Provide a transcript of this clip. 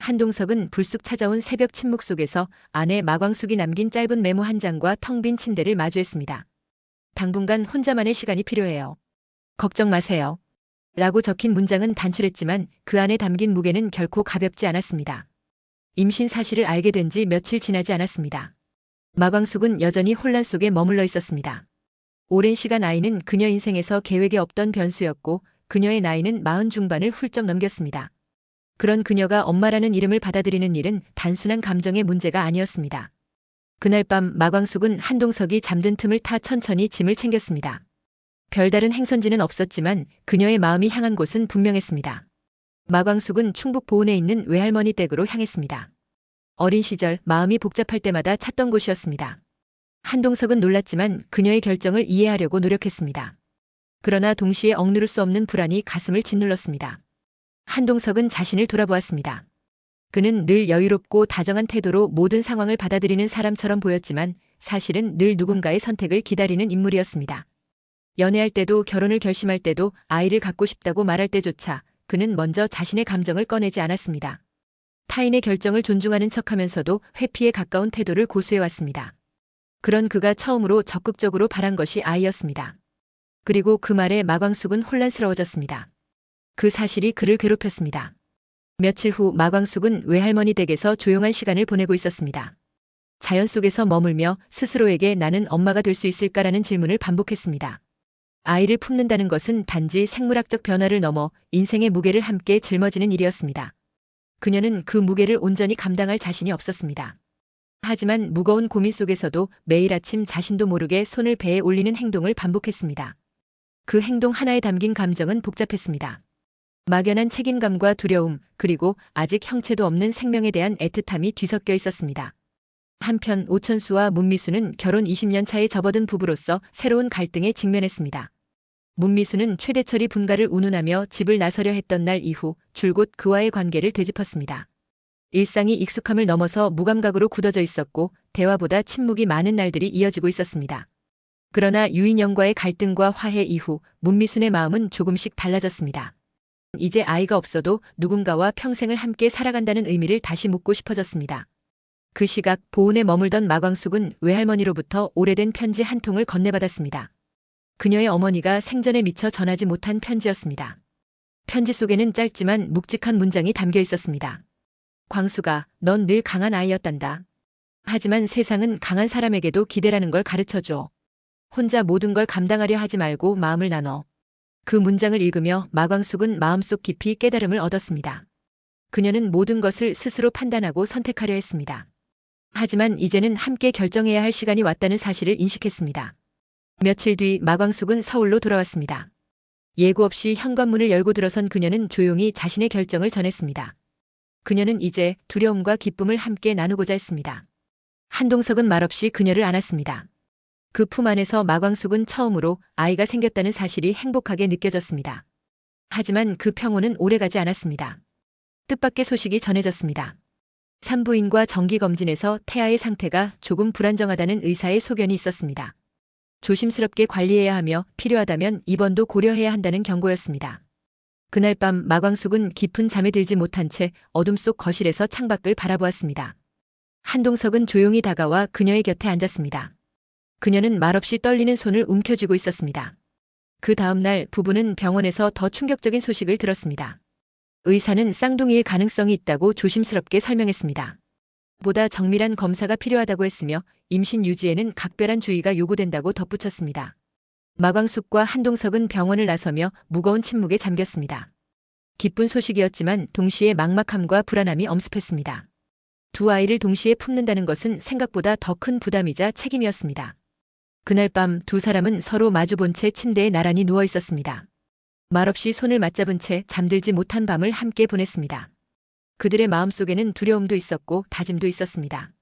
한동석은 불쑥 찾아온 새벽 침묵 속에서 아내 마광숙이 남긴 짧은 메모 한 장과 텅 빈 침대를 마주했습니다. 당분간 혼자만의 시간이 필요해요. 걱정 마세요. 라고 적힌 문장은 단출했지만 그 안에 담긴 무게는 결코 가볍지 않았습니다. 임신 사실을 알게 된 지 며칠 지나지 않았습니다. 마광숙은 여전히 혼란 속에 머물러 있었습니다. 오랜 시간 아이는 그녀 인생에서 계획에 없던 변수였고 그녀의 나이는 40 중반을 훌쩍 넘겼습니다. 그런 그녀가 엄마라는 이름을 받아들이는 일은 단순한 감정의 문제가 아니었습니다. 그날 밤 마광숙은 한동석이 잠든 틈을 타 천천히 짐을 챙겼습니다. 별다른 행선지는 없었지만 그녀의 마음이 향한 곳은 분명했습니다. 마광숙은 충북 보은에 있는 외할머니 댁으로 향했습니다. 어린 시절 마음이 복잡할 때마다 찾던 곳이었습니다. 한동석은 놀랐지만 그녀의 결정을 이해하려고 노력했습니다. 그러나 동시에 억누를 수 없는 불안이 가슴을 짓눌렀습니다. 한동석은 자신을 돌아보았습니다. 그는 늘 여유롭고 다정한 태도로 모든 상황을 받아들이는 사람처럼 보였지만 사실은 늘 누군가의 선택을 기다리는 인물이었습니다. 연애할 때도 결혼을 결심할 때도 아이를 갖고 싶다고 말할 때조차 그는 먼저 자신의 감정을 꺼내지 않았습니다. 타인의 결정을 존중하는 척하면서도 회피에 가까운 태도를 고수해왔습니다. 그런 그가 처음으로 적극적으로 바란 것이 아이였습니다. 그리고 그 말에 마광숙은 혼란스러워졌습니다. 그 사실이 그를 괴롭혔습니다. 며칠 후 마광숙은 외할머니 댁에서 조용한 시간을 보내고 있었습니다. 자연 속에서 머물며 스스로에게 나는 엄마가 될 수 있을까라는 질문을 반복했습니다. 아이를 품는다는 것은 단지 생물학적 변화를 넘어 인생의 무게를 함께 짊어지는 일이었습니다. 그녀는 그 무게를 온전히 감당할 자신이 없었습니다. 하지만 무거운 고민 속에서도 매일 아침 자신도 모르게 손을 배에 올리는 행동을 반복했습니다. 그 행동 하나에 담긴 감정은 복잡했습니다. 막연한 책임감과 두려움, 그리고 아직 형체도 없는 생명에 대한 애틋함이 뒤섞여 있었습니다. 한편 오천수와 문미수는 결혼 20년 차에 접어든 부부로서 새로운 갈등에 직면했습니다. 문미수는 최대철이 분가를 운운하며 집을 나서려 했던 날 이후 줄곧 그와의 관계를 되짚었습니다. 일상이 익숙함을 넘어서 무감각으로 굳어져 있었고 대화보다 침묵이 많은 날들이 이어지고 있었습니다. 그러나 유인영과의 갈등과 화해 이후 문미순의 마음은 조금씩 달라졌습니다. 이제 아이가 없어도 누군가와 평생을 함께 살아간다는 의미를 다시 묻고 싶어졌습니다. 그 시각 보은에 머물던 마광숙은 외할머니로부터 오래된 편지 한 통을 건네받았습니다. 그녀의 어머니가 생전에 미처 전하지 못한 편지였습니다. 편지 속에는 짧지만 묵직한 문장이 담겨 있었습니다. 광수가, 넌 늘 강한 아이였단다. 하지만 세상은 강한 사람에게도 기대라는 걸 가르쳐줘. 혼자 모든 걸 감당하려 하지 말고 마음을 나눠. 그 문장을 읽으며 마광숙은 마음속 깊이 깨달음을 얻었습니다. 그녀는 모든 것을 스스로 판단하고 선택하려 했습니다. 하지만 이제는 함께 결정해야 할 시간이 왔다는 사실을 인식했습니다. 며칠 뒤 마광숙은 서울로 돌아왔습니다. 예고 없이 현관문을 열고 들어선 그녀는 조용히 자신의 결정을 전했습니다. 그녀는 이제 두려움과 기쁨을 함께 나누고자 했습니다. 한동석은 말없이 그녀를 안았습니다. 그 품 안에서 마광숙은 처음으로 아이가 생겼다는 사실이 행복하게 느껴졌습니다. 하지만 그 평온은 오래가지 않았습니다. 뜻밖의 소식이 전해졌습니다. 산부인과 정기검진에서 태아의 상태가 조금 불안정하다는 의사의 소견이 있었습니다. 조심스럽게 관리해야 하며 필요하다면 입원도 고려해야 한다는 경고였습니다. 그날 밤 마광숙은 깊은 잠에 들지 못한 채 어둠 속 거실에서 창밖을 바라보았습니다. 한동석은 조용히 다가와 그녀의 곁에 앉았습니다. 그녀는 말없이 떨리는 손을 움켜쥐고 있었습니다. 그 다음 날 부부는 병원에서 더 충격적인 소식을 들었습니다. 의사는 쌍둥이일 가능성이 있다고 조심스럽게 설명했습니다. 보다 정밀한 검사가 필요하다고 했으며 임신 유지에는 각별한 주의가 요구된다고 덧붙였습니다. 마광숙과 한동석은 병원을 나서며 무거운 침묵에 잠겼습니다. 기쁜 소식이었지만 동시에 막막함과 불안함이 엄습했습니다. 두 아이를 동시에 품는다는 것은 생각보다 더 큰 부담이자 책임이었습니다. 그날 밤 두 사람은 서로 마주본 채 침대에 나란히 누워 있었습니다. 말없이 손을 맞잡은 채 잠들지 못한 밤을 함께 보냈습니다. 그들의 마음속에는 두려움도 있었고 다짐도 있었습니다.